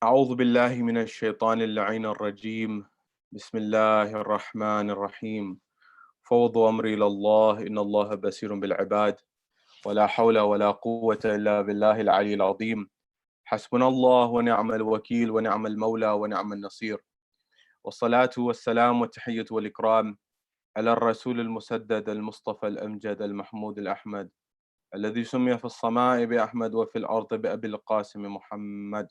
أعوذ بالله من الشيطان اللعين الرجيم. بسم الله الرحمن الرحيم. فوضوا أمري إلى الله إن الله بصير بالعباد. ولا حول ولا قوة إلا بالله العلي العظيم. حسبنا الله ونعم الوكيل ونعم المولى ونعم النصير. والصلاة والسلام والتحية والإكرام على الرسول المسدد المصطفى الأمجد المحمود الأحمد الذي سمي في السماء بأحمد وفي الأرض بأبي القاسم محمد،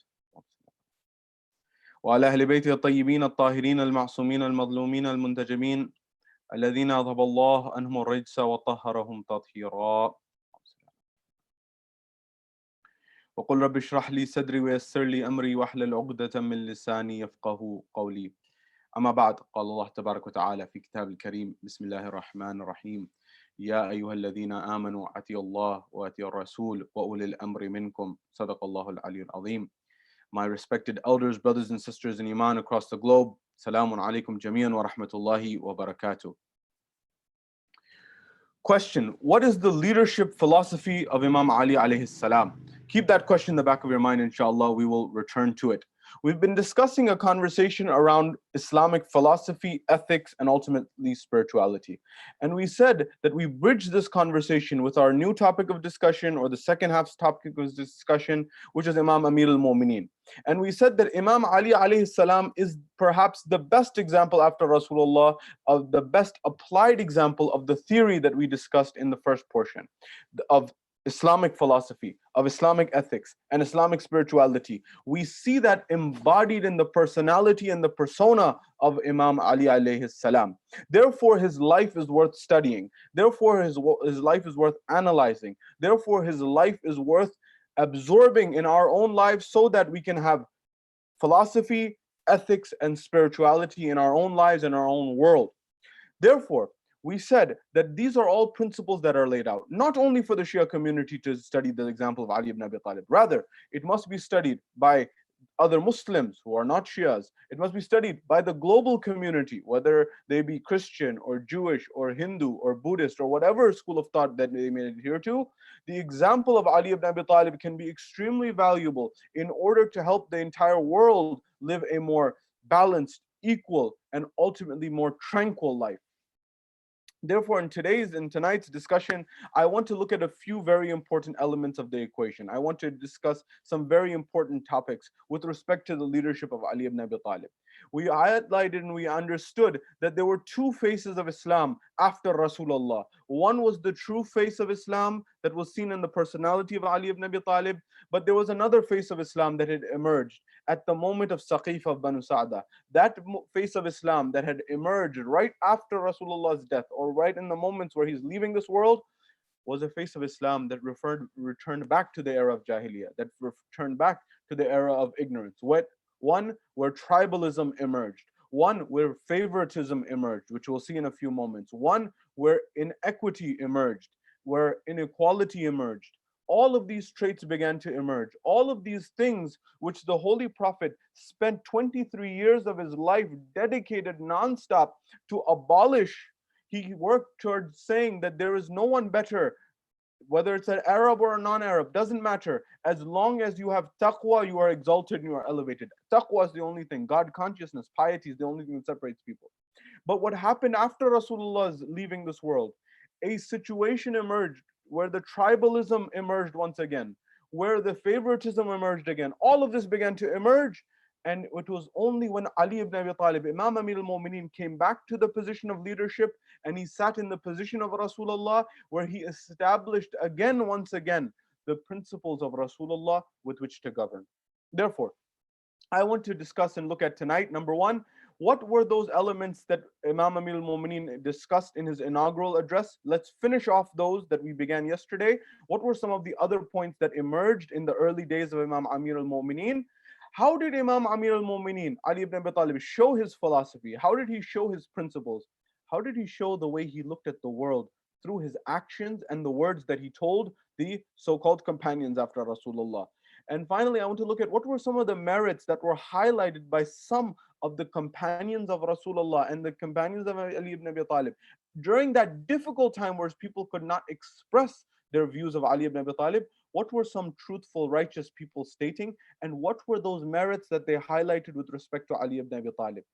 وعلى أهل بيته الطيبين الطاهرين المعصومين المظلومين المنتجبين الذين أذهب الله عنهم الرجس وطهرهم تطهيرا. وقل رب اشرح لي صدري ويسر لي أمري واحلل عقدة من لساني يفقه قولي. أما بعد، قال الله تبارك وتعالى في كتاب الكريم: بسم الله الرحمن الرحيم. يا أيها الذين آمنوا أطيعوا الله وأطيعوا الرسول وأولي الأمر منكم. صدق الله العلي العظيم. My respected elders, brothers and sisters in Iman across the globe, Salamun alaikum jami'an wa rahmatullahi wa barakatuh. Question: what is the leadership philosophy of Imam Ali alayhi salam? Keep that question in the back of your mind, inshallah. We will return to it. We've been discussing a conversation around Islamic philosophy, ethics, and ultimately spirituality. And we said that we bridge this conversation with our new topic of discussion, or the second half's topic of discussion, which is Imam Amir al-Mu'mineen. And we said that Imam Ali alayhi salam is perhaps the best example after Rasulullah of the best applied example of the theory that we discussed in the first portion of Islamic philosophy, of Islamic ethics, and Islamic spirituality. We see that embodied in the personality and the persona of Imam Ali alayhi salam. Therefore, his life is worth studying. Therefore, his life is worth analyzing. Therefore, his life is worth absorbing in our own lives so that we can have philosophy, ethics, and spirituality in our own lives and our own world. Therefore, we said that these are all principles that are laid out, not only for the Shia community to study the example of Ali ibn Abi Talib. Rather, it must be studied by other Muslims who are not Shias. It must be studied by the global community, whether they be Christian or Jewish or Hindu or Buddhist or whatever school of thought that they may adhere to. The example of Ali ibn Abi Talib can be extremely valuable in order to help the entire world live a more balanced, equal, and ultimately more tranquil life. Therefore, in tonight's discussion, I want to look at a few very important elements of the equation. I want to discuss some very important topics with respect to the leadership of Ali ibn Abi Talib. We highlighted and we understood that there were two faces of Islam after Rasulullah. One was the true face of Islam that was seen in the personality of Ali ibn Abi Talib, but there was another face of Islam that had emerged at the moment of Saqif of Banu Sa'da. That face of Islam that had emerged right after Rasulullah's death, or right in the moments where he's leaving this world, was a face of Islam that returned back to the era of Jahiliyyah, that returned back to the era of ignorance. One where tribalism emerged, one where favoritism emerged, which we'll see in a few moments, one where inequity emerged, where inequality emerged. All of these traits began to emerge. All of these things which the Holy Prophet spent 23 years of his life dedicated nonstop to abolish. He worked towards saying that there is no one better, whether it's an Arab or a non-Arab, doesn't matter. As long as you have taqwa, you are exalted and you are elevated. Taqwa is the only thing. God consciousness, piety is the only thing that separates people. But what happened after Rasulullah's leaving this world? A situation emerged where the tribalism emerged once again, where the favoritism emerged again. All of this began to emerge. And it was only when Ali ibn Abi Talib, Imam Amir al-Mu'mineen, came back to the position of leadership and he sat in the position of Rasulullah, where he established once again, the principles of Rasulullah with which to govern. Therefore, I want to discuss and look at tonight, number one, what were those elements that Imam Amir al-Mu'mineen discussed in his inaugural address? Let's finish off those that we began yesterday. What were some of the other points that emerged in the early days of Imam Amir al-Mu'mineen? How did Imam Amir al-Mu'mineen, Ali ibn Abi Talib, show his philosophy? How did he show his principles? How did he show the way he looked at the world through his actions and the words that he told the so-called companions after Rasulullah? And finally, I want to look at what were some of the merits that were highlighted by some of the companions of Rasulullah and the companions of Ali ibn Abi Talib during that difficult time where people could not express their views of Ali ibn Abi Talib? What were some truthful, righteous people stating? And what were those merits that they highlighted with respect to Ali ibn Abi Talib?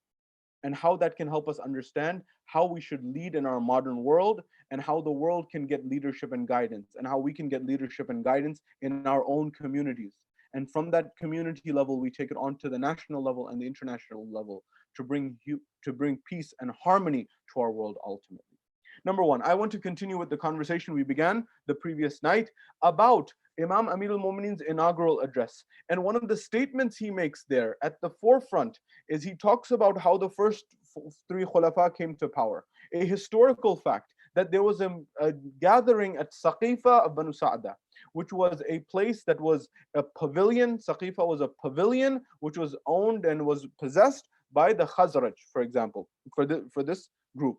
And how that can help us understand how we should lead in our modern world, and how the world can get leadership and guidance, and how we can get leadership and guidance in our own communities. And from that community level, we take it on to the national level and the international level to bring peace and harmony to our world ultimately. Number one, I want to continue with the conversation we began the previous night about Imam Amir al-Mu'minin's inaugural address. And one of the statements he makes there at the forefront is he talks about how the first three khulafa came to power. A historical fact that there was a gathering at Saqifa of Banu Sa'da, which was a place that was a pavilion. Saqifa was a pavilion which was owned and was possessed by the Khazraj, for example, for this group.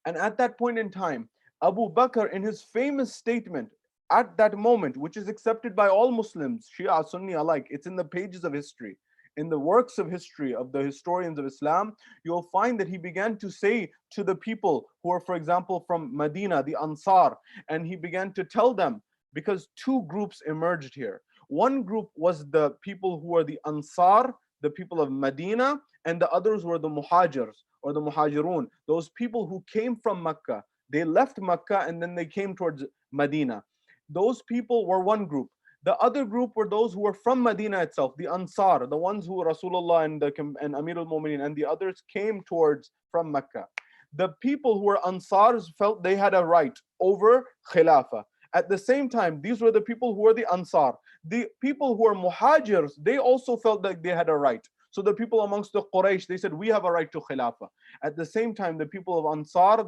And at that point in time, Abu Bakr, in his famous statement at that moment, which is accepted by all Muslims, Shia, Sunni alike, it's in the pages of history, in the works of history of the historians of Islam, you'll find that he began to say to the people who are, for example, from Medina, the Ansar, and he began to tell them, because two groups emerged here. One group was the people who were the Ansar, the people of Medina, and the others were the Muhajirs or the Muhajirun, those people who came from Mecca. They left Mecca and then they came towards Medina. Those people were one group. The other group were those who were from Medina itself, the Ansar, the ones who Rasulullah and Amir al-Mu'minin and the others came towards from Mecca. The people who were Ansars felt they had a right over Khilafah. At the same time, these were the people who were the Ansar. The people who were Muhajirs, they also felt that they had a right. So the people amongst the Quraysh, they said, we have a right to Khilafah. At the same time, the people of Ansar,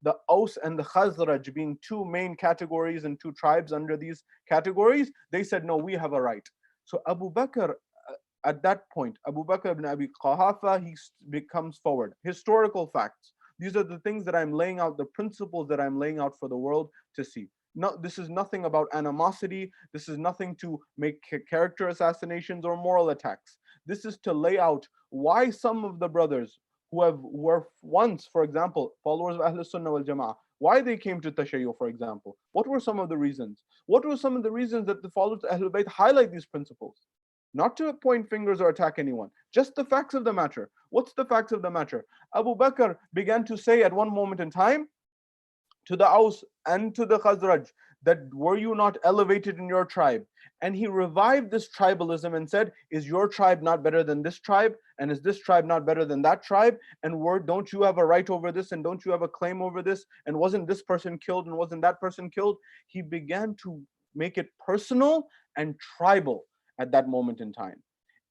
the Aus and the Khazraj being two main categories and two tribes under these categories, they said, no, we have a right. So Abu Bakr, at that point, Abu Bakr ibn Abi Quhafa, he comes forward. Historical facts. These are the things that I'm laying out, the principles that I'm laying out for the world to see. No, this is nothing about animosity. This is nothing to make character assassinations or moral attacks. This is to lay out why some of the brothers who were once, for example, followers of Ahl Sunnah wal Jama'ah, why they came to Tashayyu, for example. What were some of the reasons? What were some of the reasons that the followers of Ahlul Bayt highlight these principles? Not to point fingers or attack anyone, just the facts of the matter. What's the facts of the matter? Abu Bakr began to say at one moment in time to the Aus and to the Khazraj that were you not elevated in your tribe? And he revived this tribalism and said, is your tribe not better than this tribe? And is this tribe not better than that tribe? And don't you have a right over this? And don't you have a claim over this? And wasn't this person killed and wasn't that person killed? He began to make it personal and tribal at that moment in time.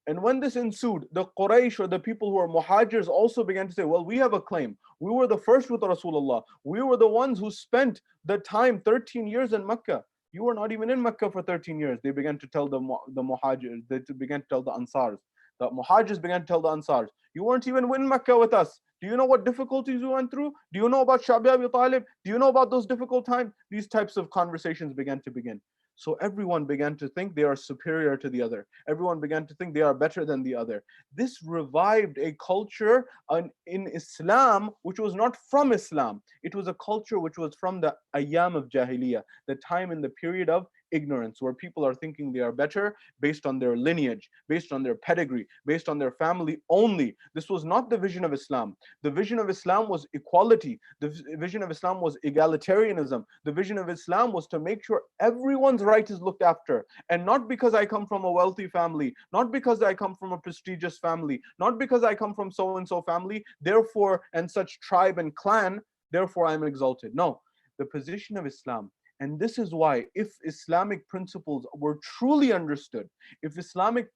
And when this ensued, the Quraysh or the people who are Muhajirs also began to say, well, we have a claim. We were the first with Rasulullah. We were the ones who spent the time 13 years in Mecca. You were not even in Mecca for 13 years. They began to tell the Muhajirs, they began to tell the Ansars. The Muhajirs began to tell the Ansars, you weren't even in Mecca with us. Do you know what difficulties we went through? Do you know about Sha'bi Abi Talib? Do you know about those difficult times? These types of conversations began to begin. So everyone began to think they are superior to the other. Everyone began to think they are better than the other. This revived a culture in Islam which was not from Islam. It was a culture which was from the ayyam of Jahiliyyah, the time in the period of ignorance, where people are thinking they are better based on their lineage, based on their pedigree, based on their family only. This was not the vision of Islam. The vision of Islam was equality. The vision of Islam was egalitarianism. The vision of Islam was to make sure everyone's right is looked after. And not because I come from a wealthy family, not because I come from a prestigious family, not because I come from so-and-so family, therefore, and such tribe and clan, therefore I'm exalted. No, the position of Islam. And this is why, if Islamic principles were truly understood, if Islamic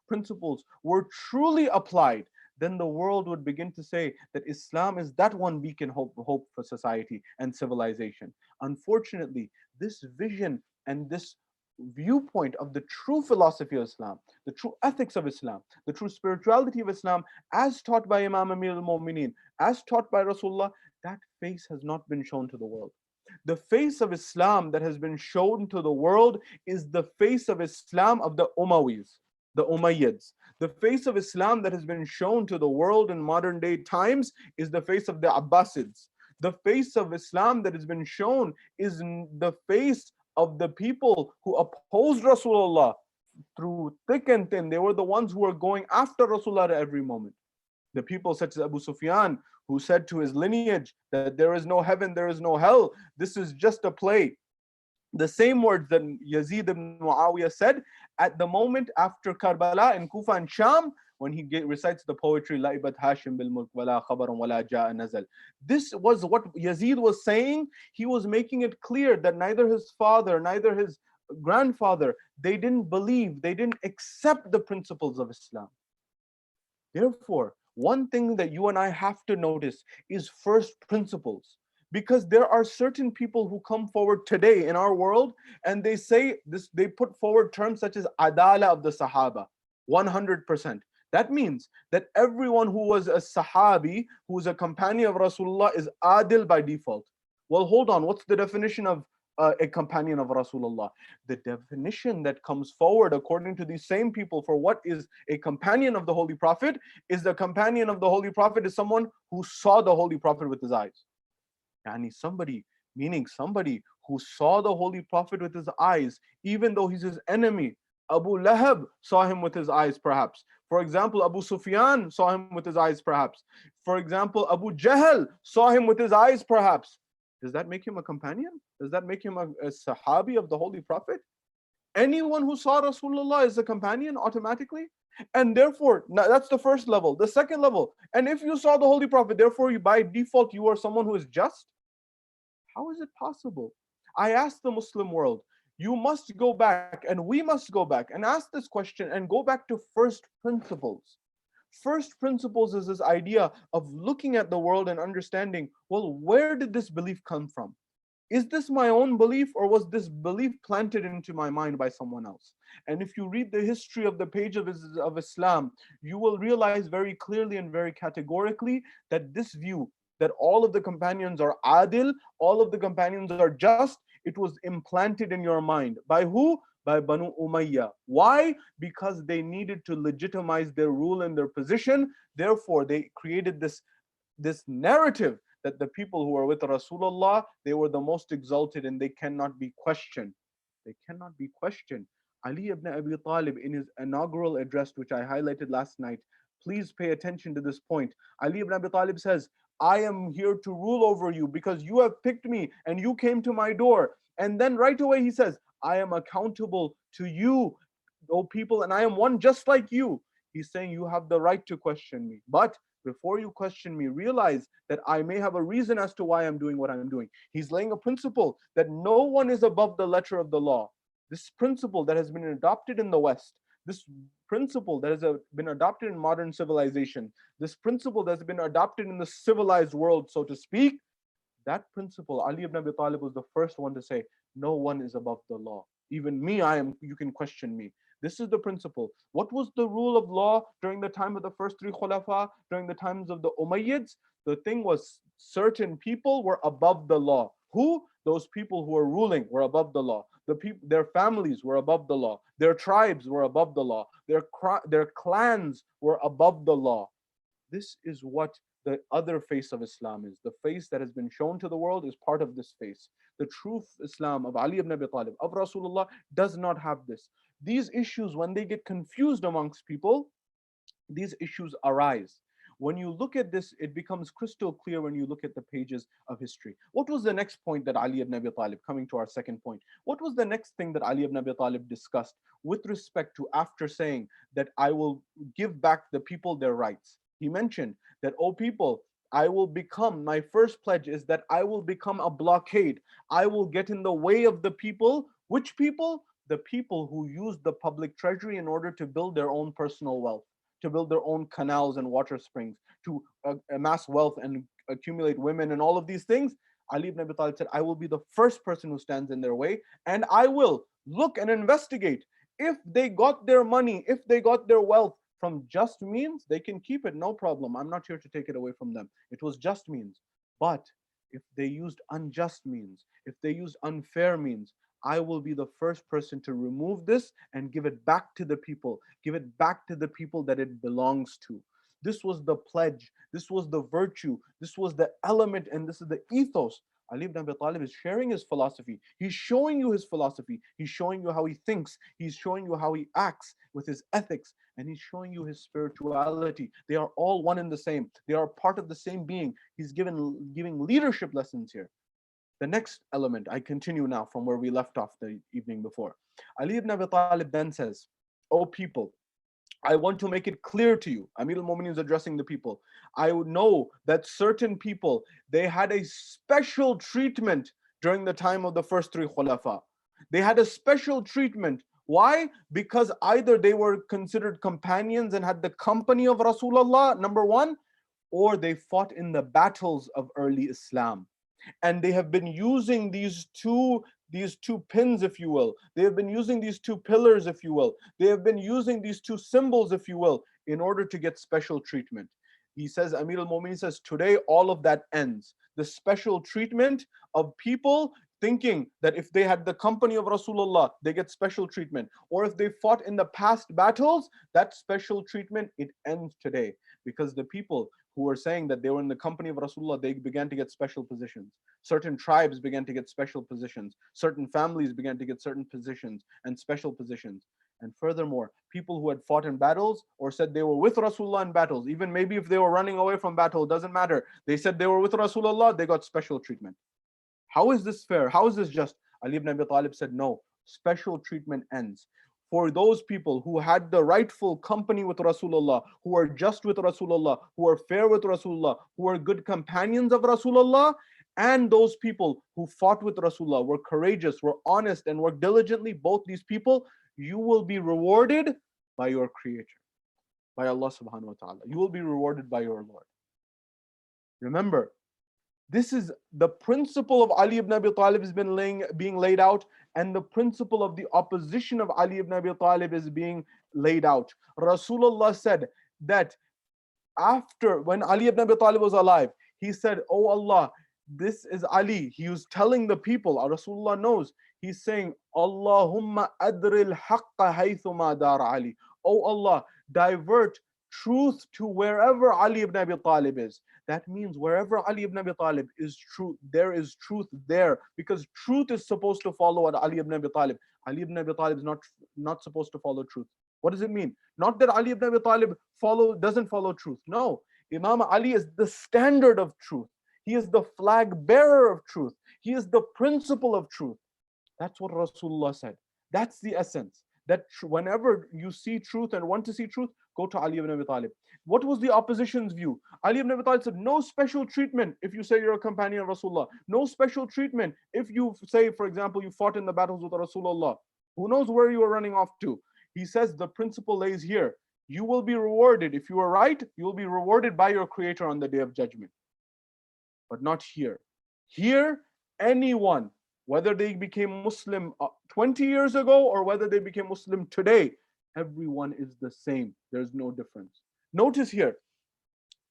principles were truly applied, then the world would begin to say that Islam is that one beacon hope for society and civilization. Unfortunately, this vision and this viewpoint of the true philosophy of Islam, the true ethics of Islam, the true spirituality of Islam, as taught by Imam Amir al-Mu'mineen, as taught by Rasulullah, that face has not been shown to the world. The face of Islam that has been shown to the world is the face of Islam of the Umayyads, the Umayyads. The face of Islam that has been shown to the world in modern day times is the face of the Abbasids. The face of Islam that has been shown is the face of the people who opposed Rasulullah through thick and thin. They were the ones who were going after Rasulullah at every moment. The people such as Abu Sufyan, who said to his lineage that there is no heaven, there is no hell, this is just a play. The same words that Yazid ibn Muawiyah said at the moment after Karbala in Kufa and Sham, when he recites the poetry, Laibat Hashim bil mulk wala khabaran wala ja'a nazal. This was what Yazid was saying. He was making it clear that neither his father, neither his grandfather, they didn't believe, they didn't accept the principles of Islam. Therefore, one thing that you and I have to notice is first principles. Because there are certain people who come forward today in our world and they say this, they put forward terms such as adala of the Sahaba, 100%. That means that everyone who was a Sahabi, who is a companion of Rasulullah, is adil by default. Well, hold on, what's the definition of a companion of Rasulullah? The definition that comes forward according to these same people for what is a companion of the Holy Prophet is the companion of the Holy Prophet is someone who saw the Holy Prophet with his eyes. And somebody, meaning somebody who saw the Holy Prophet with his eyes, even though he's his enemy. Abu Lahab saw him with his eyes, perhaps. For example, Abu Sufyan saw him with his eyes, perhaps. For example, Abu Jahl saw him with his eyes, perhaps. Does that make him a companion? Does that make him a Sahabi of the Holy Prophet? Anyone who saw Rasulullah is a companion automatically. And therefore, that's the first level. The second level, and if you saw the Holy Prophet, therefore you by default you are someone who is just. How is it possible? I ask the Muslim world, you must go back and we must go back and ask this question and go back to first principles. First principles is this idea of looking at the world and understanding, well, where did this belief come from? Is this my own belief or was this belief planted into my mind by someone else? And if you read the history of the page of Islam, you will realize very clearly and very categorically that this view, that all of the companions are adil, all of the companions are just, it was implanted in your mind. By who? By Banu Umayyah. Why? Because they needed to legitimize their rule and their position. Therefore, they created this narrative that the people who are with Rasulullah, they were the most exalted and they cannot be questioned. They cannot be questioned. Ali ibn Abi Talib, in his inaugural address, which I highlighted last night, please pay attention to this point. Ali ibn Abi Talib says, I am here to rule over you because you have picked me and you came to my door. And then right away he says, I am accountable to you, O people, and I am one just like you. He's saying you have the right to question me. But before you question me, realize that I may have a reason as to why I'm doing what I'm doing. He's laying a principle that no one is above the letter of the law. This principle that has been adopted in the West, this principle that has been adopted in modern civilization, this principle that has been adopted in the civilized world, so to speak, that principle, Ali ibn Abi Talib was the first one to say, no one is above the law. Even me, you can question me. This is the principle. What was the rule of law during the time of the first three Khulafa, during the times of the Umayyads? The thing was, certain people were above the law. Who? Those people who were ruling were above the law. Their families were above the law. Their tribes were above the law. Their clans were above the law. This is what the other face of Islam is. The face that has been shown to the world is part of this face. The true Islam of Ali ibn Abi Talib, of Rasulullah, does not have this. These issues, when they get confused amongst people, these issues arise. When you look at this, it becomes crystal clear when you look at the pages of history. What was the next point that Ali ibn Abi Talib, coming to our second point, what was the next thing that Ali ibn Abi Talib discussed with respect to after saying that I will give back the people their rights? He mentioned that, oh people, I will become, my first pledge is that I will become a blockade. I will get in the way of the people. Which people? The people who use the public treasury in order to build their own personal wealth, to build their own canals and water springs, to amass wealth and accumulate women and all of these things. Ali ibn Abi Talib said, I will be the first person who stands in their way, and I will look and investigate. If they got their money, if they got their wealth from just means, they can keep it, no problem. I'm not here to take it away from them. It was just means. But if they used unjust means, if they used unfair means, I will be the first person to remove this and give it back to the people. Give it back to the people that it belongs to. This was the pledge. This was the virtue. This was the element, and this is the ethos. Ali ibn Abi Talib is sharing his philosophy. He's showing you his philosophy. He's showing you how he thinks. He's showing you how he acts with his ethics. And he's showing you his spirituality. They are all one and the same. They are part of the same being. He's giving leadership lessons here. The next element, I continue now from where we left off the evening before. Ali ibn Abi Talib then says, "O people, I want to make it clear to you." Amir al-Mu'mineen is addressing the people. "I know that certain people, they had a special treatment during the time of the first three khulafa. They had a special treatment. Why? Because either they were considered companions and had the company of Rasulullah, number one, or they fought in the battles of early Islam. And they have been using these two pins, if you will. They have been using these two pillars, if you will. They have been using these two symbols, if you will, in order to get special treatment." He says, Amir al-Mu'mineen says, today all of that ends. The special treatment of people thinking that if they had the company of Rasulullah, they get special treatment. Or if they fought in the past battles, that special treatment, it ends today. Because the people who were saying that they were in the company of Rasulullah, they began to get special positions. Certain tribes began to get special positions. Certain families began to get certain positions and special positions. And furthermore, people who had fought in battles or said they were with Rasulullah in battles, even maybe if they were running away from battle, doesn't matter. They said they were with Rasulullah, they got special treatment. How is this fair? How is this just? Ali ibn Abi Talib said, no, special treatment ends. For those people who had the rightful company with Rasulullah, who are just with Rasulullah, who are fair with Rasulullah, who are good companions of Rasulullah, and those people who fought with Rasulullah, were courageous, were honest, and worked diligently, both these people, you will be rewarded by your Creator, by Allah subhanahu wa ta'ala. You will be rewarded by your Lord. Remember, this is the principle of Ali ibn Abi Talib has been being laid out, and the principle of the opposition of Ali ibn Abi Talib is being laid out. Rasulullah said that after, when Ali ibn Abi Talib was alive, he said, "Oh Allah, this is Ali." He was telling the people, Rasulullah knows, he's saying, "Allahumma adril haqqa haythuma dar Ali." Oh Allah, divert truth to wherever Ali ibn Abi Talib is. That means wherever Ali ibn Abi Talib is true, there is truth there, because truth is supposed to follow Ali ibn Abi Talib. Ali ibn Abi Talib is not supposed to follow truth. What does it mean? Not that Ali ibn Abi Talib doesn't follow truth. No, Imam Ali is the standard of truth. He is the flag bearer of truth. He is the principle of truth. That's what Rasulullah said. That's the essence. That whenever you see truth and want to see truth, go to Ali ibn Abi Talib. What was the opposition's view? Ali ibn Abi Talib said, no special treatment if you say you're a companion of Rasulullah. No special treatment if you say, for example, you fought in the battles with Rasulullah. Who knows where you are running off to? He says the principle lays here. You will be rewarded. If you are right, you will be rewarded by your Creator on the Day of Judgment. But not here. Here, anyone, whether they became Muslim 20 years ago or whether they became Muslim today, everyone is the same. There's no difference. Notice here,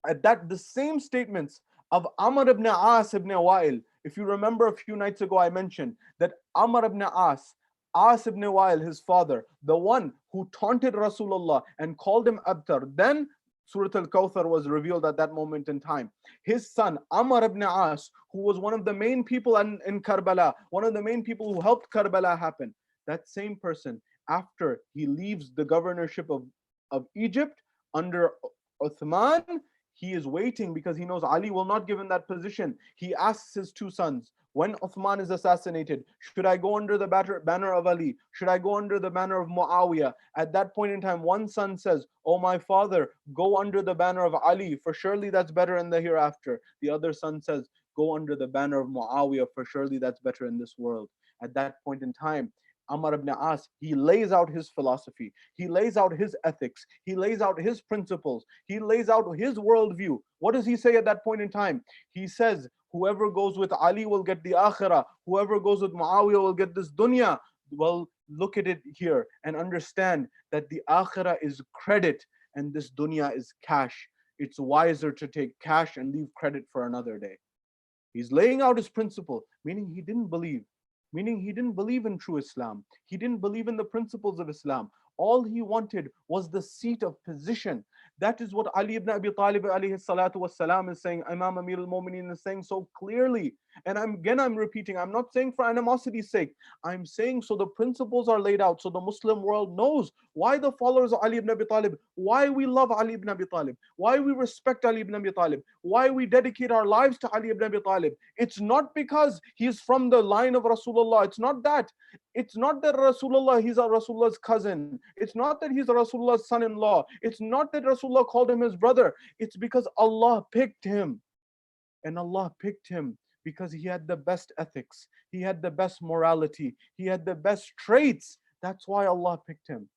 at that the same statements of Amr ibn As ibn Wa'il. If you remember a few nights ago, I mentioned that Amr ibn As ibn Wa'il, his father, the one who taunted Rasulullah and called him Abtar. Then Surah Al-Kawthar was revealed at that moment in time. His son, Amr ibn As, who was one of the main people in Karbala, one of the main people who helped Karbala happen, that same person, after he leaves the governorship of Egypt under Uthman, he is waiting because he knows Ali will not give him that position. He asks his two sons, when Uthman is assassinated, should I go under the banner of Ali? Should I go under the banner of Muawiyah? At that point in time, one son says, "Oh my father, go under the banner of Ali, for surely that's better in the hereafter." The other son says, "Go under the banner of Muawiyah, for surely that's better in this world." At that point in time, Amr ibn As, he lays out his philosophy, he lays out his ethics, he lays out his principles, he lays out his worldview. What does he say at that point in time? He says, whoever goes with Ali will get the akhirah, whoever goes with Muawiyah will get this dunya. Well, look at it here and understand that the akhirah is credit and this dunya is cash. It's wiser to take cash and leave credit for another day. He's laying out his principle, meaning he didn't believe in true Islam. He didn't believe in the principles of Islam. All he wanted was the seat of position. That is what Ali ibn Abi Talib alayhi salatu wassalam is saying. Imam Amir al-Mu'mineen is saying so clearly. And I'm repeating, I'm not saying for animosity's sake. I'm saying so the principles are laid out, so the Muslim world knows why the followers of Ali ibn Abi Talib, why we love Ali ibn Abi Talib, why we respect Ali ibn Abi Talib, why we dedicate our lives to Ali ibn Abi Talib. It's not because he's from the line of Rasulullah. It's not that. It's not that Rasulullah, he's a Rasulullah's cousin. It's not that he's a Rasulullah's son-in-law. It's not that Rasulullah called him his brother. It's because Allah picked him. And Allah picked him because he had the best ethics. He had the best morality. He had the best traits. That's why Allah picked him.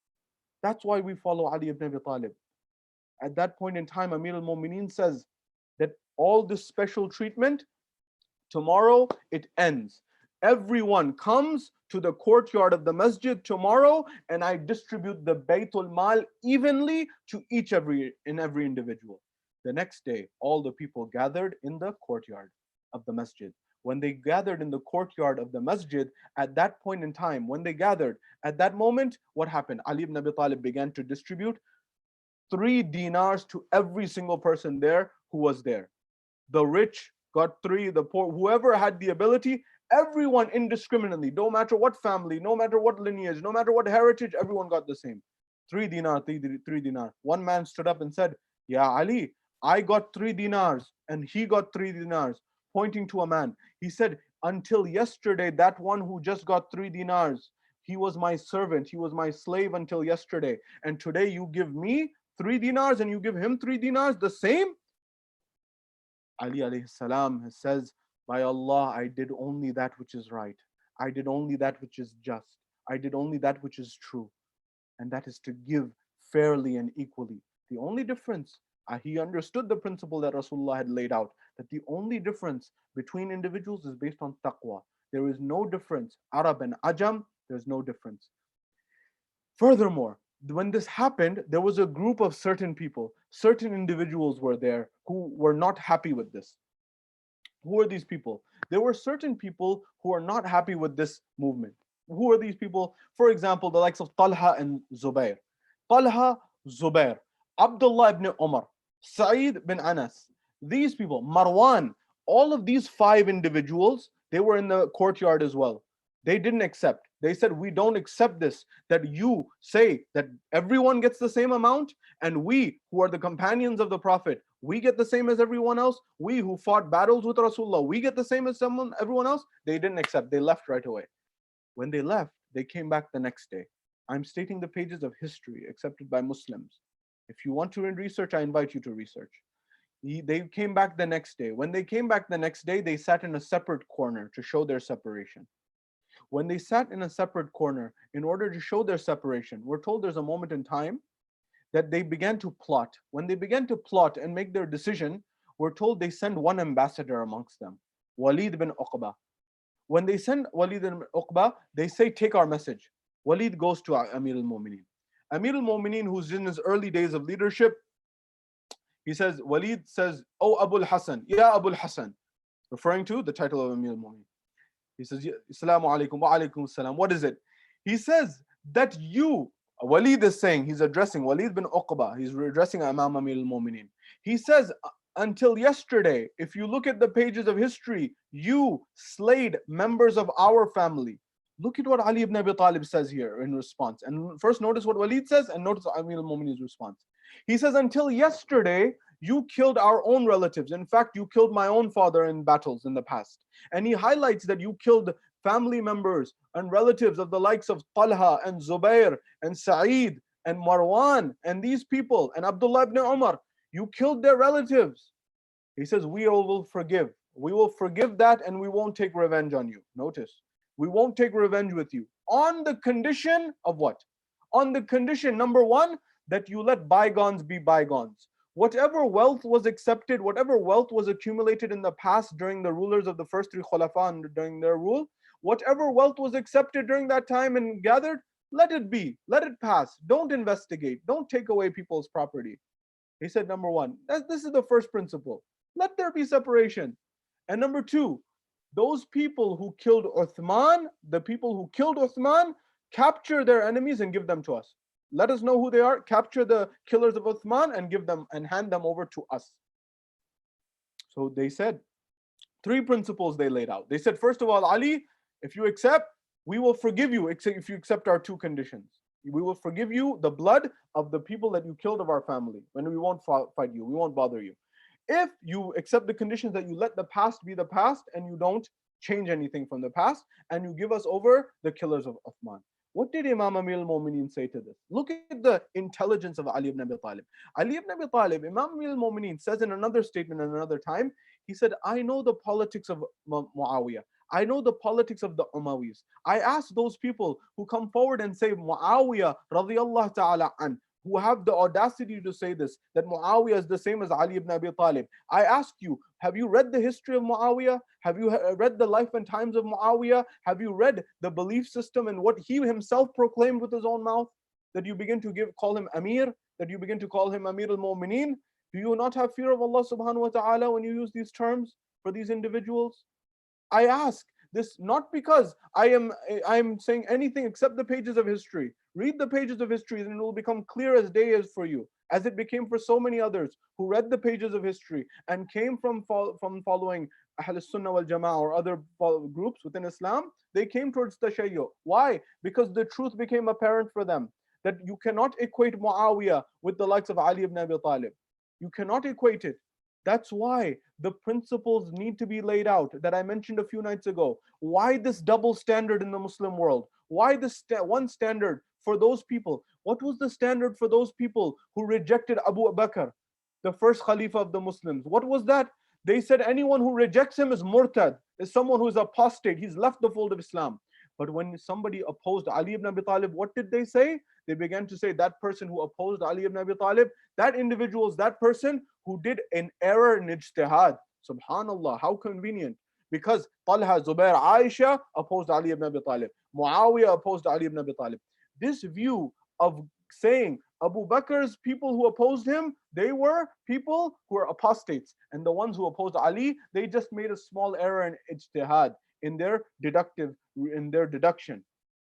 That's why we follow Ali ibn Abi Talib. At that point in time, Amir al-Mu'mineen says that all this special treatment, tomorrow it ends. Everyone comes to the courtyard of the masjid tomorrow, and I distribute the Baytul Mal evenly to every individual. The next day, all the people gathered in the courtyard of the masjid. When they gathered in the courtyard of the masjid, at that point in time, when they gathered, at that moment, what happened? Ali ibn Abi Talib began to distribute 3 dinars to every single person there who was there. The rich got 3, the poor, whoever had the ability, everyone indiscriminately, no matter what family, no matter what lineage, no matter what heritage, everyone got the same. 3 dinar, 3 dinar. One man stood up and said, "Ya Ali, I got 3 dinars and he got 3 dinars," pointing to a man. He said, "Until yesterday, that one who just got 3 dinars, he was my servant, he was my slave until yesterday. And today you give me 3 dinars and you give him 3 dinars, the same?" Ali alayhi salam says, "By Allah, I did only that which is right. I did only that which is just. I did only that which is true. And that is to give fairly and equally." The only difference, he understood the principle that Rasulullah had laid out, that the only difference between individuals is based on taqwa. There is no difference. Arab and Ajam, there's no difference. Furthermore, when this happened, there was a group of certain people, certain individuals were there who were not happy with this. Who are these people? There were certain people who are not happy with this movement. Who are these people? For example, the likes of Talha and Zubair. Talha, Zubair, Abdullah ibn Umar, Sa'id bin Anas. These people, Marwan, all of these 5 individuals, they were in the courtyard as well. They didn't accept. They said, "We don't accept this, that you say that everyone gets the same amount, and we who are the companions of the Prophet, we get the same as everyone else. We who fought battles with Rasulullah, we get the same as everyone else." They didn't accept. They left right away. When they left, they came back the next day. I'm stating the pages of history accepted by Muslims. If you want to research, I invite you to research. They came back the next day. When they came back the next day, they sat in a separate corner to show their separation. When they sat in a separate corner, in order to show their separation, we're told there's a moment in time that they began to plot. When they began to plot and make their decision, we're told they send one ambassador amongst them, Walid bin Uqba. When they send Walid bin Uqba, they say, "Take our message." Walid goes to Amir al-Mu'mineen. Amir al-Mu'mineen, who's in his early days of leadership, Walid says, "Oh Abu al-Hasan, Ya Abu al-Hasan," referring to the title of Amir al-Mu'mineen. He says, "Assalamu alaikum wa alaikum salam." What is it? He says that you, Walid is saying, he's addressing Walid bin Uqba, he's addressing Imam Amir al-Mu'mineen. He says, "Until yesterday, if you look at the pages of history, you slayed members of our family." Look at what Ali ibn Abi Talib says here in response. And first notice what Walid says and notice Amir al-Mu'mineen's response. He says, "Until yesterday, you killed our own relatives. In fact, you killed my own father in battles in the past." And he highlights that you killed family members and relatives of the likes of Talha and Zubair and Sa'id and Marwan and these people and Abdullah ibn Umar. You killed their relatives. He says, "We will forgive. We will forgive that and we won't take revenge on you." Notice, we won't take revenge with you. On the condition of what? On the condition, number 1, that you let bygones be bygones. Whatever wealth was accepted, whatever wealth was accumulated in the past during the rulers of the first 3 Khulafa during their rule, whatever wealth was accepted during that time and gathered, let it be, let it pass. Don't investigate, don't take away people's property. He said, number 1, this is the first principle. Let there be separation. And number 2, those people who killed Uthman, the people who killed Uthman, capture their enemies and give them to us. let us know who they are, capture the killers of Uthman and give them and hand them over to us. So they said, three principles they laid out. They said, first of all, Ali, if you accept, we will forgive you if you accept our two conditions. We will forgive you the blood of the people that you killed of our family, when we won't fight you, we won't bother you. If you accept the conditions that you let the past be the past and you don't change anything from the past, and you give us over the killers of Uthman. What did Imam Amir al-Mu'mineen say to this? Look at the intelligence of Ali ibn Abi Talib. Ali ibn Abi Talib, Imam Amir al-Mu'mineen says in another statement at another time, he said, I know the politics of Muawiyah. I know the politics of the Umayyas. I ask those people who come forward and say Muawiyah radiyallahu ta'ala an, who have the audacity to say this, that Muawiyah is the same as Ali ibn Abi Talib. I ask you, have you read the history of Muawiyah? Have you read the life and times of Muawiyah? Have you read the belief system and what he himself proclaimed with his own mouth? That you begin to call him Amir, that you begin to call him Amir al-Mu'mineen? Do you not have fear of Allah subhanahu wa ta'ala when you use these terms for these individuals? I ask this not because I am saying anything except the pages of history. Read the pages of history and it will become clear as day is for you, as it became for so many others who read the pages of history and came from following Ahl Sunnah wal Jama'ah or other groups within Islam. They came towards Tashayyu. Why? Because the truth became apparent for them that you cannot equate Muawiyah with the likes of Ali ibn Abi Talib. You cannot equate it. That's why the principles need to be laid out that I mentioned a few nights ago. Why this double standard in the Muslim world? Why this one standard for those people? What was the standard for those people who rejected Abu Bakr, the first Khalifa of the Muslims? What was that? They said anyone who rejects him is murtad, is someone who is apostate. He's left the fold of Islam. But when somebody opposed Ali ibn Abi Talib, what did they say? They began to say that person who opposed Ali ibn Abi Talib, that individual is that person who did an error in ijtihad. Subhanallah, how convenient. Because Talha, Zubair, Aisha opposed Ali ibn Abi Talib. Muawiyah opposed Ali ibn Abi Talib. This view of saying Abu Bakr's people who opposed him, they were people who were apostates. And the ones who opposed Ali, they just made a small error in ijtihad, in their deduction.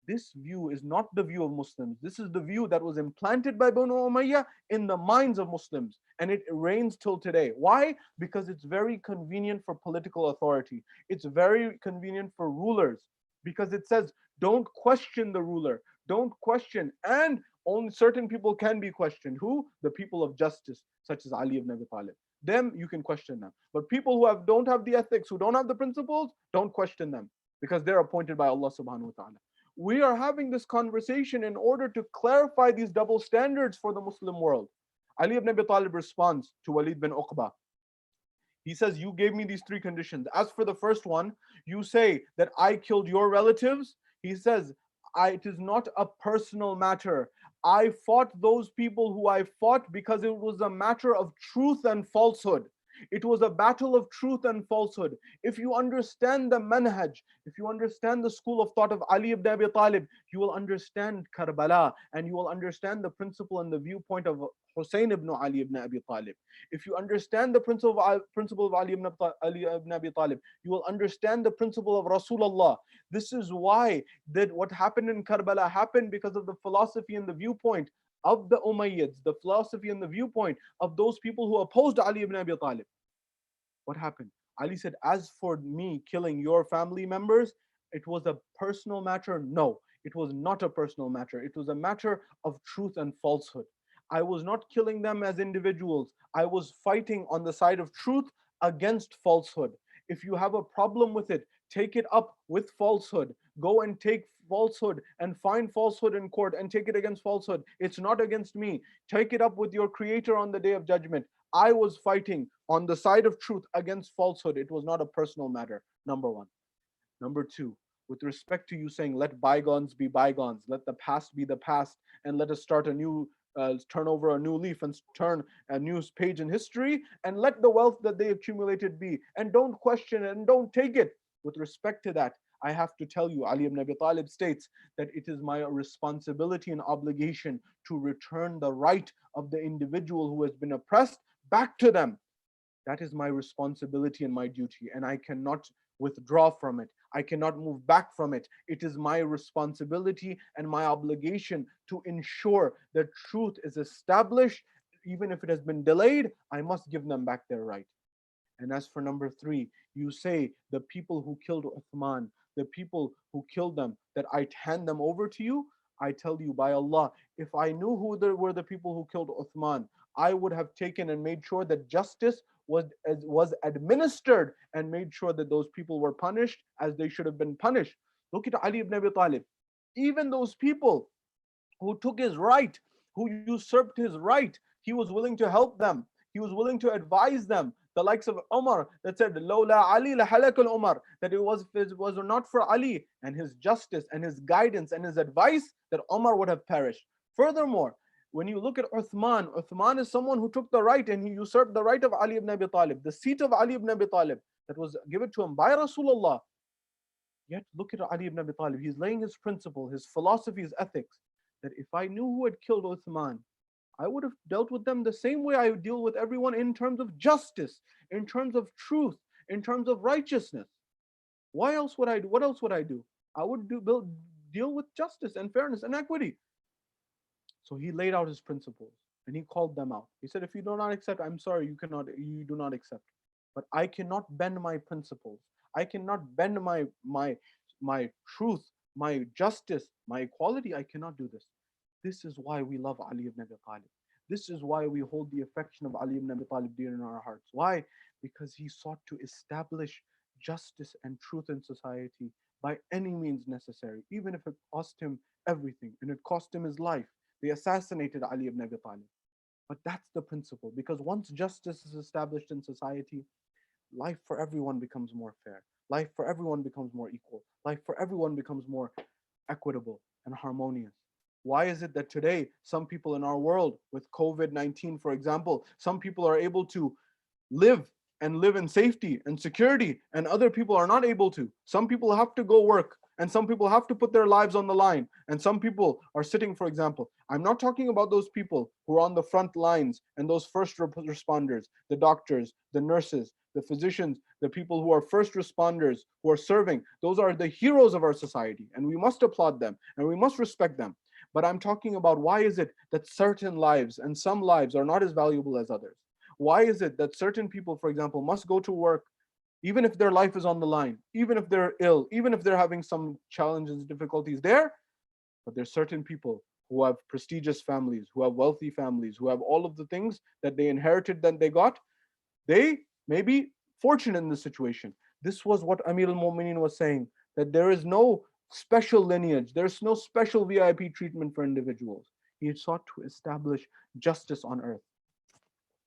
This view is not the view of Muslims. This is the view that was implanted by Banu Umayyah in the minds of Muslims, and it reigns till today. Why? Because it's very convenient for political authority. It's very convenient for rulers, because it says, don't question the ruler, don't question, and only certain people can be questioned. Who? The people of justice, such as Ali ibn Abi Talib. Them, you can question them. But people who don't have the ethics, who don't have the principles, don't question them, because they're appointed by Allah subhanahu wa ta'ala. We are having this conversation in order to clarify these double standards for the Muslim world. Ali ibn Abi Talib responds to Walid bin Uqba. He says, you gave me these three conditions. As for the first one, you say that I killed your relatives. He says, it is not a personal matter. I fought those people who I fought because it was a matter of truth and falsehood. It was a battle of truth and falsehood. If you understand the manhaj, if you understand the school of thought of Ali ibn Abi Talib, you will understand Karbala, and you will understand the principle and the viewpoint of Huseini ibn Ali ibn Abi Talib. If you understand the principle of Ali ibn Abi Talib, you will understand the principle of Rasulullah. This is why what happened in Karbala happened because of the philosophy and the viewpoint of the Umayyads, the philosophy and the viewpoint of those people who opposed Ali ibn Abi Talib. What happened? Ali said, as for me killing your family members, it was a personal matter. No, it was not a personal matter. It was a matter of truth and falsehood. I was not killing them as individuals. I was fighting on the side of truth against falsehood. If you have a problem with it, take it up with falsehood. Go and take falsehood and find falsehood in court and take it against falsehood. It's not against me. Take it up with your creator on the day of judgment. I was fighting on the side of truth against falsehood. It was not a personal matter. Number one. Number two, with respect to you saying, let bygones be bygones, let the past be the past, and let us start a new turn over a new leaf and turn a new page in history, and let the wealth that they accumulated be, and don't question it and don't take it. With respect to that, I have to tell you, Ali ibn Abi Talib states that it is my responsibility and obligation to return the right of the individual who has been oppressed back to them. That is my responsibility and my duty, and I cannot withdraw from it. I cannot move back from it. It is my responsibility and my obligation to ensure that truth is established. Even if it has been delayed, I must give them back their right. And as for number three, you say the people who killed Uthman, the people who killed them, that I hand them over to you. I tell you by Allah, if I knew who were the people who killed Uthman, I would have taken and made sure that justice was administered and made sure that those people were punished as they should have been punished. Look at Ali ibn Abi Talib. Even those people who took his right, who usurped his right, he was willing to help them. He was willing to advise them. The likes of Umar that said, "Lawla Ali la halak al Umar," that if it was not for Ali and his justice and his guidance and his advice, that Umar would have perished. Furthermore, when you look at Uthman, Uthman is someone who took the right and he usurped the right of Ali ibn Abi Talib, the seat of Ali ibn Abi Talib that was given to him by Rasulullah. Yet look at Ali ibn Abi Talib. He's laying his principle, his philosophy, his ethics, that if I knew who had killed Uthman, I would have dealt with them the same way I would deal with everyone in terms of justice, in terms of truth, in terms of righteousness. Why else would I do? What else would I do? I would deal with justice and fairness and equity. So he laid out his principles and he called them out. He said, if you do not accept, I'm sorry, you do not accept. But I cannot bend my principles. I cannot bend my truth, my justice, my equality. I cannot do this. This is why we love Ali ibn Abi Talib. This is why we hold the affection of Ali ibn Abi Talib dear in our hearts. Why? Because he sought to establish justice and truth in society by any means necessary, even if it cost him everything and it cost him his life. They assassinated Ali ibn Abi Talib. But that's the principle, because once justice is established in society, life for everyone becomes more fair. Life for everyone becomes more equal. Life for everyone becomes more equitable and harmonious. Why is it that today, some people in our world, with COVID-19, for example, some people are able to live in safety and security, and other people are not able to? Some people have to go work, and some people have to put their lives on the line, and some people are sitting, for example. I'm not talking about those people who are on the front lines and those first responders, the doctors, the nurses, the physicians, the people who are first responders, who are serving. Those are the heroes of our society, and we must applaud them and we must respect them. But I'm talking about, why is it that certain lives and some lives are not as valuable as others? Why is it that certain people, for example, must go to work even if their life is on the line, even if they're ill, even if they're having some challenges, difficulties there? But there's certain people who have prestigious families, who have wealthy families, who have all of the things that they inherited, that they got. They may be fortunate in this situation. This was what Amir al-Mu'mineen was saying, that there is no special lineage, there's no special VIP treatment for individuals. He sought to establish justice on earth.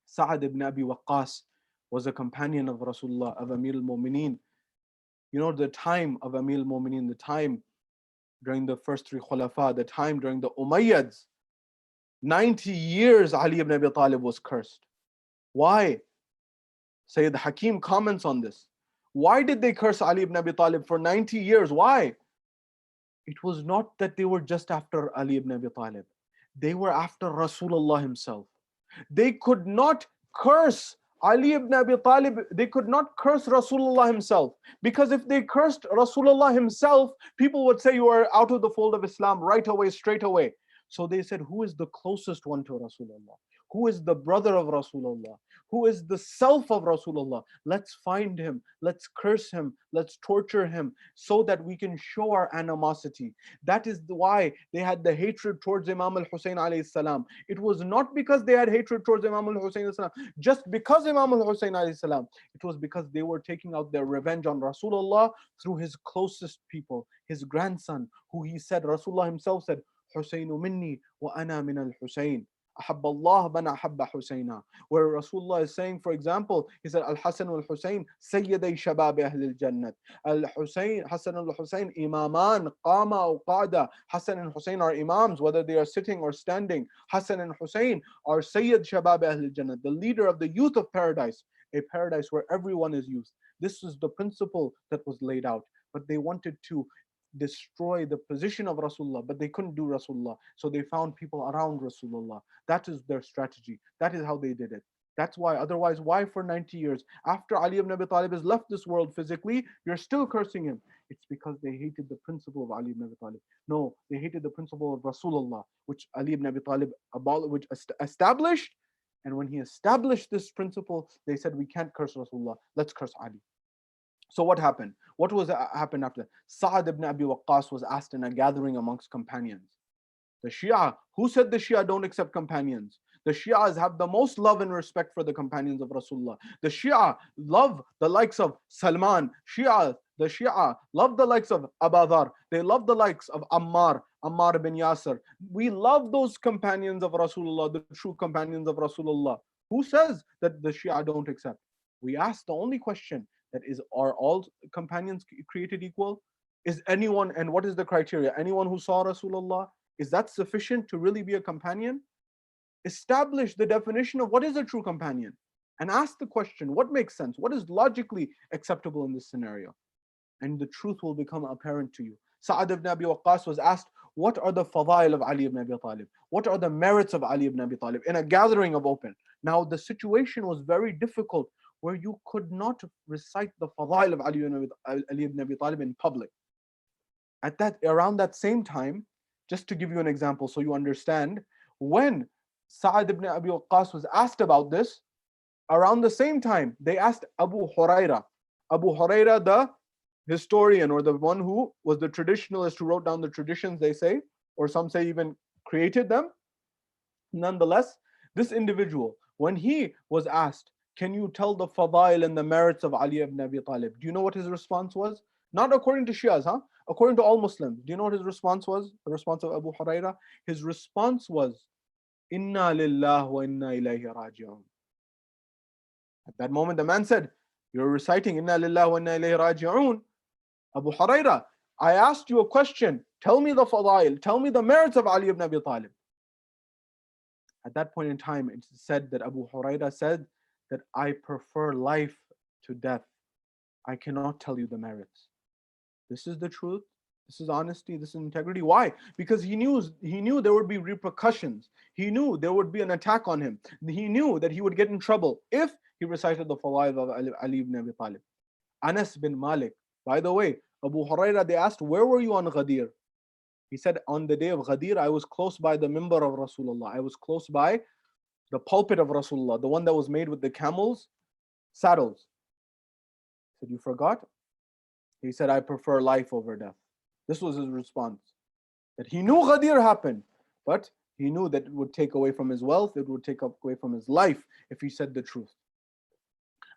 Sa'ad ibn Abi Waqqas was a companion of Rasulullah, of Amir al-Mu'mineen. You know, the time of Amir al-Mu'mineen, the time during the first three Khulafa, the time during the Umayyads, 90 years Ali ibn Abi Talib was cursed. Why? Sayyid Hakim comments on this. Why did they curse Ali ibn Abi Talib for 90 years? Why? It was not that they were just after Ali ibn Abi Talib. They were after Rasulullah himself. They could not curse Ali ibn Abi Talib, they could not curse Rasulullah himself. Because if they cursed Rasulullah himself, people would say you are out of the fold of Islam right away, straight away. So they said, who is the closest one to Rasulullah? Who is the brother of Rasulullah? Who is the self of Rasulullah? Let's find him, let's curse him, let's torture him, so that we can show our animosity. That is why they had the hatred towards Imam al-Husayn alayhi salam. It was not because they had hatred towards Imam al-Husayn alayhi salam, just because Imam al-Husayn alayhi salam. It was because they were taking out their revenge on Rasulullah through his closest people, his grandson, who he said, Rasulullah himself said, Husaynu minni wa ana min al-Husayn. أحب الله من أحب حسينا. Where Rasulullah is saying, for example, he said, Al-Hasan wal-Husayn سيدي شباب أهل الجنة. Al-Husayn, Hasan al-Husayn, imaman, qama aw qada. Hasan and Husayn are imams, whether they are sitting or standing. Hasan and Husayn are Sayyid Shabab Ahl al-Jannah, the leader of the youth of paradise, a paradise where everyone is youth. This is the principle that was laid out. But they wanted to destroy the position of Rasulullah, but they couldn't do Rasulullah. So they found people around Rasulullah. That is their strategy. That is how they did it. That's why, otherwise, why for 90 years? After Ali ibn Abi Talib has left this world physically, you're still cursing him. It's because they hated the principle of Ali ibn Abi Talib. No, they hated the principle of Rasulullah, which Ali ibn Abi Talib established. And when he established this principle, they said, we can't curse Rasulullah, let's curse Ali. So what happened? What happened after that? Sa'ad ibn Abi Waqqas was asked in a gathering amongst companions. The Shia, who said the Shia don't accept companions? The Shias have the most love and respect for the companions of Rasulullah. The Shia love the likes of Salman. The Shia love the likes of Abu Dhar. They love the likes of Ammar bin Yasir. We love those companions of Rasulullah, the true companions of Rasulullah. Who says that the Shia don't accept? We ask the only question, that is, are all companions created equal? Is anyone, and what is the criteria? Anyone who saw Rasulullah, is that sufficient to really be a companion? Establish the definition of what is a true companion and ask the question, what makes sense? What is logically acceptable in this scenario? And the truth will become apparent to you. Sa'ad ibn Abi Waqqas was asked, what are the fadail of Ali ibn Abi Talib? What are the merits of Ali ibn Abi Talib? In a gathering of open. Now the situation was very difficult where you could not recite the fadail of Ali ibn Abi Talib in public. Around that same time, just to give you an example so you understand, when Sa'ad ibn Abi Waqqas was asked about this, around the same time, they asked Abu Huraira. Abu Huraira, the historian, or the one who was the traditionalist who wrote down the traditions, they say, or some say even created them. Nonetheless, this individual, when he was asked, can you tell the fadail and the merits of Ali ibn Abi Talib? Do you know what his response was? Not according to Shias, according to all Muslims. Do you know what his response was? The response of Abu Huraira? His response was, Inna lillah wa inna ilayhi raji'un. At that moment, the man said, you're reciting Inna lillah wa inna ilayhi raji'un. Abu Huraira, I asked you a question. Tell me the fadail. Tell me the merits of Ali ibn Abi Talib. At that point in time, it's said that Abu Huraira said that I prefer life to death. I cannot tell you the merits. This is the truth. This is honesty. This is integrity. Why? Because he knew there would be repercussions. He knew there would be an attack on him. He knew that he would get in trouble if he recited the fadail of Ali ibn Abi Talib. Anas bin Malik. By the way, Abu Huraira, they asked, where were you on Ghadir? He said, on the day of Ghadir, I was close by the mimbar of Rasulullah. I was close by the pulpit of Rasulullah, the one that was made with the camels' saddles. He said, you forgot? He said, I prefer life over death. This was his response. That he knew Ghadir happened, but he knew that it would take away from his wealth, it would take away from his life if he said the truth.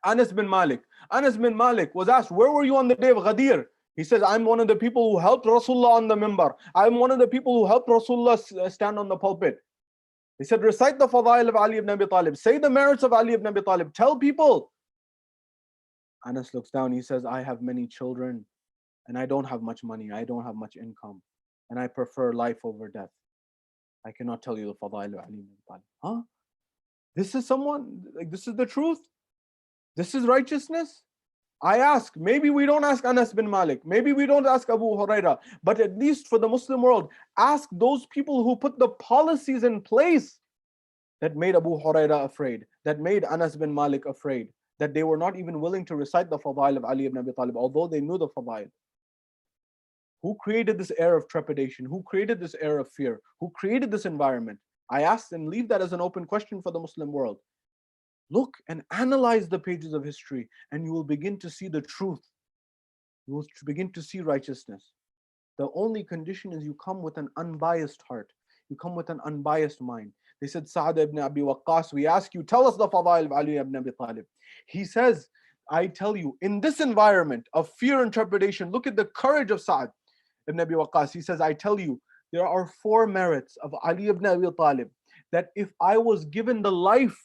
Anas bin Malik was asked, where were you on the day of Ghadir? He says, I'm one of the people who helped Rasulullah on the mimbar. I'm one of the people who helped Rasulullah stand on the pulpit. He said, recite the fadail of Ali ibn Abi Talib. Say the merits of Ali ibn Abi Talib. Tell people. Anas looks down. He says, I have many children and I don't have much money. I don't have much income. And I prefer life over death. I cannot tell you the fadail of Ali ibn Abi Talib. This is this is the truth? This is righteousness? I ask, maybe we don't ask Anas bin Malik, maybe we don't ask Abu Huraira, but at least for the Muslim world, ask those people who put the policies in place that made Abu Huraira afraid, that made Anas bin Malik afraid, that they were not even willing to recite the fadail of Ali ibn Abi Talib, although they knew the fadail. Who created this air of trepidation? Who created this air of fear? Who created this environment? I ask and leave that as an open question for the Muslim world. Look and analyze the pages of history and you will begin to see the truth. You will begin to see righteousness. The only condition is you come with an unbiased heart. You come with an unbiased mind. They said, Sa'ad ibn Abi Waqqas, we ask you, tell us the fadail of Ali ibn Abi Talib. He says, I tell you, in this environment of fear and trepidation, look at the courage of Sa'ad ibn Abi Waqqas. He says, I tell you, there are 4 merits of Ali ibn Abi Talib that if I was given the life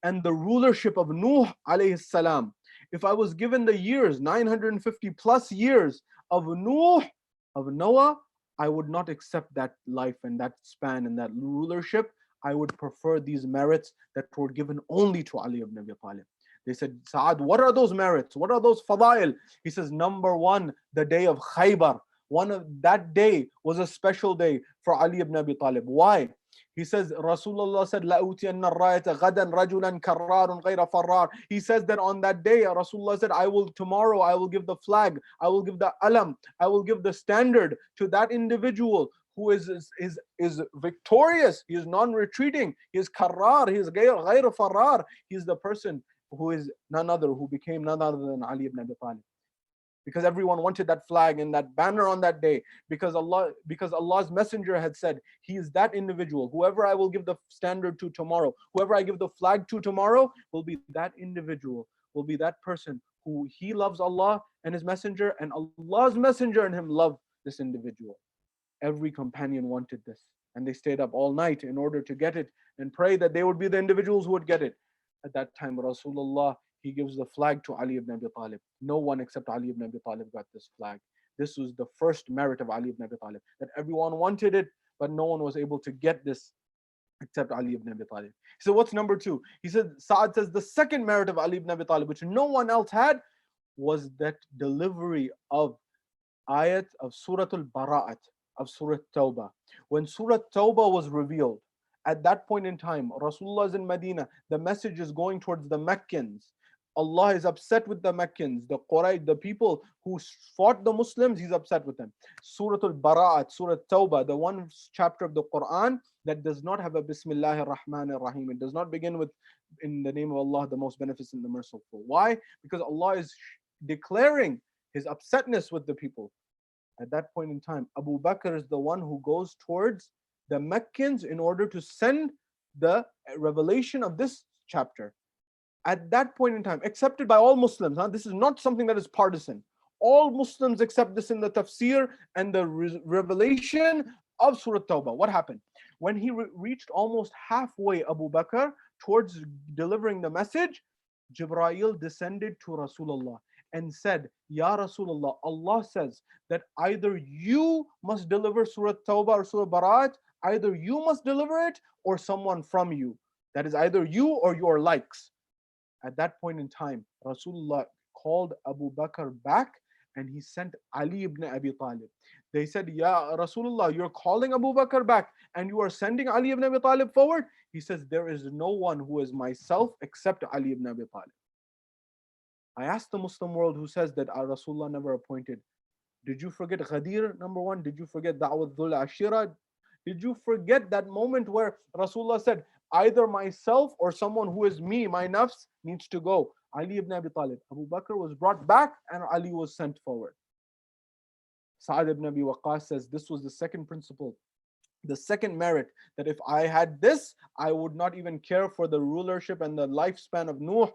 and the rulership of Nuh alayhi salam, if I was given the years, 950 plus years of Noah, I would not accept that life and that span and that rulership. I would prefer these merits that were given only to Ali ibn Abi Talib. They said, Sa'ad, what are those merits? What are those fadail? He says, number 1, the day of Khaybar, One of that day was a special day for Ali ibn Abi Talib. Why? He says, Rasulullah said, لَأُوتِيَنَّ الرَّايَةَ غَدًا رَجُلًا كَرَّارٌ غَيْرَ فَرَّارٌ. He says that on that day, Rasulullah said, tomorrow I will give the flag, I will give the alam, I will give the standard to that individual who is victorious, he is non-retreating, he is karrar, he is غير فرار. He is the person who is none other, who became none other than Ali ibn Abi Talib. Because everyone wanted that flag and that banner on that day, because Allah's messenger had said, he is that individual. Whoever I will give the standard to tomorrow, whoever I give the flag to tomorrow, will be that individual, will be that person who he loves Allah and his messenger, and Allah's messenger and him love this individual. Every companion wanted this, and they stayed up all night in order to get it and pray that they would be the individuals who would get it. At that time, Rasulullah, he gives the flag to Ali ibn Abi Talib. No one except Ali ibn Abi Talib got this flag. This was the first merit of Ali ibn Abi Talib, that everyone wanted it, but no one was able to get this except Ali ibn Abi Talib. He said, what's number two? He said, Sa'ad says, the second merit of Ali ibn Abi Talib, which no one else had, was that delivery of ayat of Surah al-Bara'at, of Surah Tawbah. When Surah Tawbah was revealed, at that point in time, Rasulullah is in Medina, the message is going towards the Meccans. Allah is upset with the Meccans, the Quraysh, the people who fought the Muslims, he's upset with them. Surah al-Bara'at, Surah Tawbah, the one chapter of the Quran that does not have a Bismillahir Rahmanir Rahim. It does not begin with, in the name of Allah, the most beneficent, the merciful. Why? Because Allah is declaring his upsetness with the people. At that point in time, Abu Bakr is the one who goes towards the Meccans in order to send the revelation of this chapter. At that point in time, accepted by all Muslims. This is not something that is partisan. All Muslims accept this in the tafsir and the revelation of Surah Tawbah. What happened? When he reached almost halfway, Abu Bakr, towards delivering the message, Jibreel descended to Rasulullah and said, Ya Rasulullah, Allah says that either you must deliver Surah Tawbah or Surah Bara'at, either you must deliver it or someone from you. That is either you or your likes. At that point in time, Rasulullah called Abu Bakr back and he sent Ali ibn Abi Talib. They said, Ya Rasulullah, you're calling Abu Bakr back and you are sending Ali ibn Abi Talib forward? He says, there is no one who is myself except Ali ibn Abi Talib. I asked the Muslim world who says that Rasulullah never appointed. Did you forget Ghadir, number one? Did you forget Da'wat Dhul Ashira? Did you forget that moment where Rasulullah said, either myself or someone who is me, my nafs, needs to go? Ali ibn Abi Talib. Abu Bakr was brought back and Ali was sent forward. Sa'ad ibn Abi Waqqas says this was the second principle, the second merit, that if I had this, I would not even care for the rulership and the lifespan of Nuh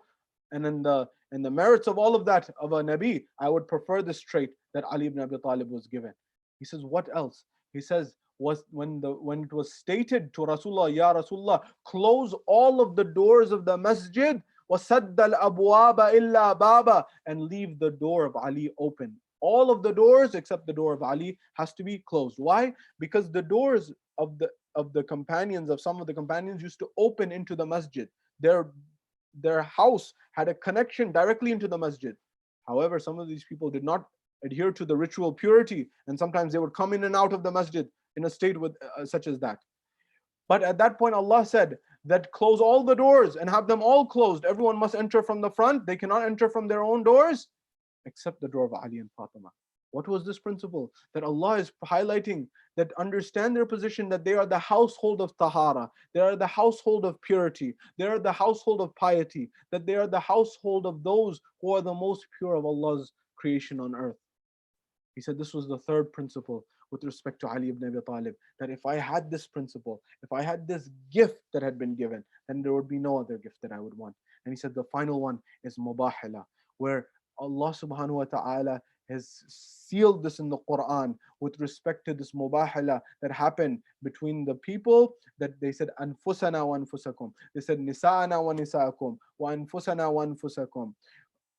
and in the merits of all of that of a Nabi. I would prefer this trait that Ali ibn Abi Talib was given. He says, what else? He says, when it was stated to Rasulullah, Ya Rasulullah, close all of the doors of the masjid, وَسَدَّ الْأَبْوَابَ إِلَّا بَابًا, and leave the door of Ali open. All of the doors except the door of Ali has to be closed. Why? Because the doors of the companions, of some of the companions, used to open into the masjid. Their house had a connection directly into the masjid. However, some of these people did not adhere to the ritual purity, and sometimes they would come in and out of the masjid in a state with such as that. But at that point, Allah said that close all the doors and have them all closed. Everyone must enter from the front. They cannot enter from their own doors except the door of Ali and Fatima. What was this principle? That Allah is highlighting, that understand their position, that they are the household of tahara, they are the household of purity, they are the household of piety, that they are the household of those who are the most pure of Allah's creation on earth. He said this was the third principle with respect to Ali ibn Abi Talib, that if I had this principle, if I had this gift that had been given, then there would be no other gift that I would want. And he said the final one is mubahala, where Allah subhanahu wa ta'ala has sealed this in the Quran with respect to this mubahala that happened between the people, that they said anfusana wa anfusakum, they said nisa'ana wa nisa'akum wa anfusana wa anfusakum.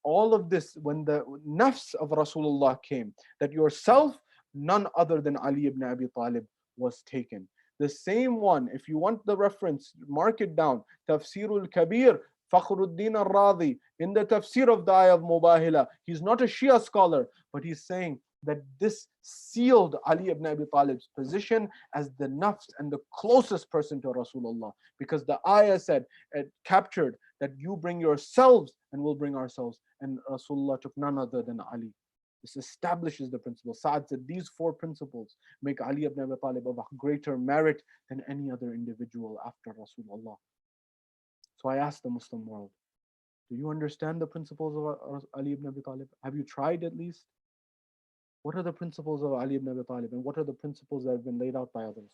All of this, when the nafs of Rasulullah came, that yourself, none other than Ali ibn Abi Talib was taken. The same one, if you want the reference, mark it down. Tafsirul Kabir, Fakhruddin al-Radhi, in the tafsir of the ayah of Mubahila, he's not a Shia scholar, but he's saying that this sealed Ali ibn Abi Talib's position as the nafs and the closest person to Rasulullah. Because the ayah said, it captured that you bring yourselves and we'll bring ourselves. And Rasulullah took none other than Ali. This establishes the principle. Sa'ad said these four principles make Ali ibn Abi Talib of a greater merit than any other individual after Rasulullah. So I ask the Muslim world, do you understand the principles of Ali ibn Abi Talib? Have you tried at least? What are the principles of Ali ibn Abi Talib, and what are the principles that have been laid out by others?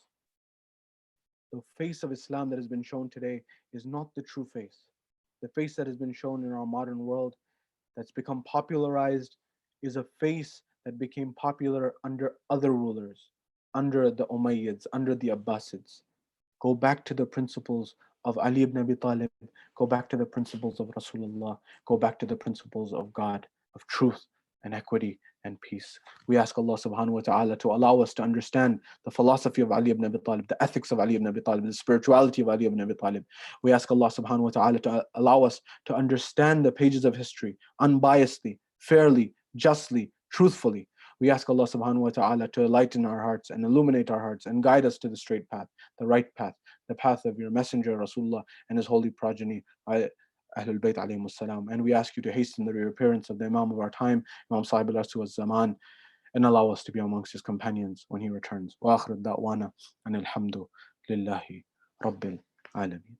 The face of Islam that has been shown today is not the true face. The face that has been shown in our modern world that's become popularized is a face that became popular under other rulers, under the Umayyads, under the Abbasids. Go back to the principles of Ali ibn Abi Talib, go back to the principles of Rasulullah, go back to the principles of God, of truth and equity and peace. We ask Allah subhanahu wa ta'ala to allow us to understand the philosophy of Ali ibn Abi Talib, the ethics of Ali ibn Abi Talib, the spirituality of Ali ibn Abi Talib. We ask Allah subhanahu wa ta'ala to allow us to understand the pages of history unbiasedly, fairly, justly, truthfully. We ask Allah subhanahu wa ta'ala to enlighten our hearts and illuminate our hearts and guide us to the straight path, the right path, the path of your messenger Rasulullah and his holy progeny, Ahlul Bayt alayhimus salam. And we ask you to hasten the reappearance of the Imam of our time, Imam Sahib al-Asr wal-Zaman, and allow us to be amongst his companions when he returns. Wa akhir da'wana anil hamdu lillahi rabbil alamin.